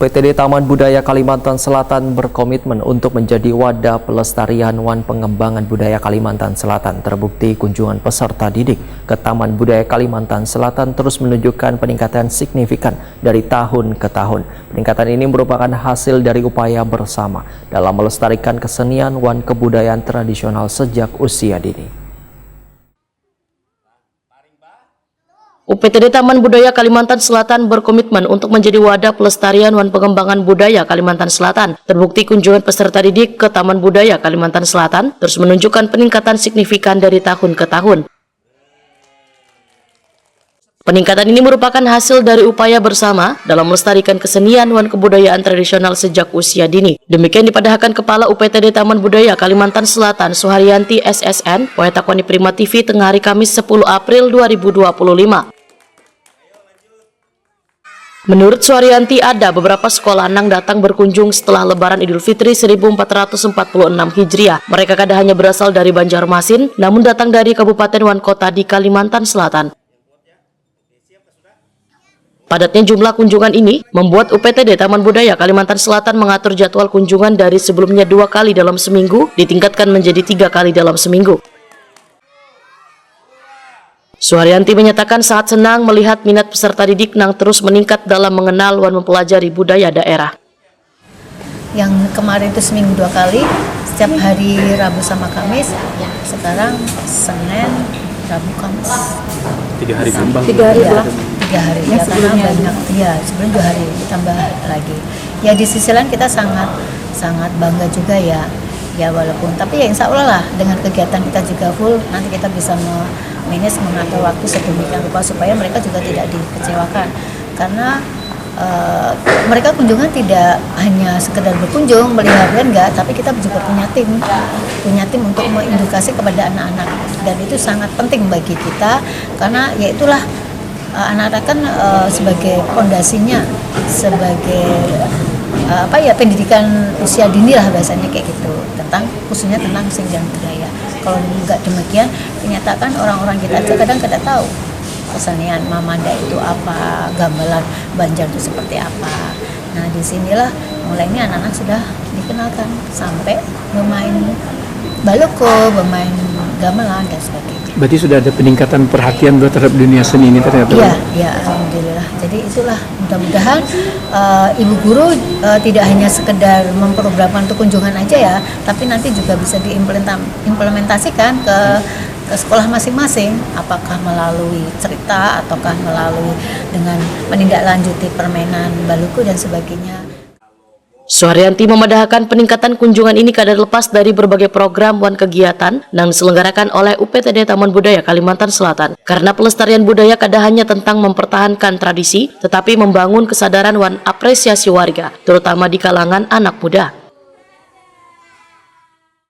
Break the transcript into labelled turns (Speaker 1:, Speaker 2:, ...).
Speaker 1: UPTD Taman Budaya Kalimantan Selatan berkomitmen untuk menjadi wadah pelestarian wan pengembangan budaya Kalimantan Selatan. Terbukti kunjungan peserta didik ke Taman Budaya Kalimantan Selatan terus menunjukkan peningkatan signifikan dari tahun ke tahun. Peningkatan ini merupakan hasil dari upaya bersama dalam melestarikan kesenian wan kebudayaan tradisional sejak usia dini.
Speaker 2: UPTD Taman Budaya Kalimantan Selatan berkomitmen untuk menjadi wadah pelestarian wan pengembangan budaya Kalimantan Selatan. Terbukti kunjungan peserta didik ke Taman Budaya Kalimantan Selatan terus menunjukkan peningkatan signifikan dari tahun ke tahun. Peningkatan ini merupakan hasil dari upaya bersama dalam melestarikan kesenian wan kebudayaan tradisional sejak usia dini. Demikian dipadahkan Kepala UPTD Taman Budaya Kalimantan Selatan Suharyanti SSN, Poetakwani Prima TV tengah hari Kamis 10 April 2025. Menurut Suharyanti, ada beberapa sekolah anak datang berkunjung setelah Lebaran Idul Fitri 1446 Hijriah. Mereka kadang hanya berasal dari Banjarmasin, namun datang dari Kabupaten Wan Kota di Kalimantan Selatan. Padatnya jumlah kunjungan ini membuat UPTD Taman Budaya Kalimantan Selatan mengatur jadwal kunjungan dari sebelumnya 2 kali dalam seminggu ditingkatkan menjadi 3 kali dalam seminggu. Suharyanti menyatakan saat senang melihat minat peserta didik yang terus meningkat dalam mengenal dan mempelajari budaya daerah.
Speaker 3: Yang kemarin itu seminggu 2 kali, setiap hari Rabu sama Kamis, sekarang Senin, Rabu, Kamis.
Speaker 4: 3 hari kembang.
Speaker 3: 3 hari ya, 3 hari ya, karena banyak ya, sebelum 2 hari ditambah lagi. Ya di sisi lain kita sangat bangga juga ya. Ya walaupun, tapi ya insya Allah lah dengan kegiatan kita juga full, nanti kita bisa mengatur waktu sedemikian rupa supaya mereka juga tidak dikecewakan. Karena mereka kunjungan tidak hanya sekedar berkunjung, melihat enggak, tapi kita juga punya tim untuk mengedukasi kepada anak-anak. Dan itu sangat penting bagi kita, karena ya itulah anak-anak kan sebagai pondasinya, sebagai pendidikan usia dini lah bahasanya kayak gitu, khususnya tentang seni dan budaya. Kalau enggak demikian, dinyatakan orang-orang kita aja kadang tidak tahu kesenian Mamanda itu apa, gamelan Banjar itu seperti apa. Nah disinilah mulainya anak-anak sudah dikenalkan sampai bermain baloko, bermain gamelan dan sebagainya.
Speaker 4: Berarti sudah ada peningkatan perhatian terhadap dunia seni ini ternyata?
Speaker 3: Iya, alhamdulillah. Jadi itulah mudah-mudahan ibu guru tidak hanya sekedar memprogramkan untuk kunjungan aja ya, tapi nanti juga bisa diimplementasikan ke sekolah masing-masing, apakah melalui cerita ataukah melalui dengan menindaklanjuti permainan baluku dan sebagainya.
Speaker 2: Suharyanti memandahkan peningkatan kunjungan ini kadar lepas dari berbagai program dan kegiatan yang diselenggarakan oleh UPTD Taman Budaya Kalimantan Selatan. Karena pelestarian budaya kadang hanya tentang mempertahankan tradisi, tetapi membangun kesadaran dan apresiasi warga, terutama di kalangan anak muda.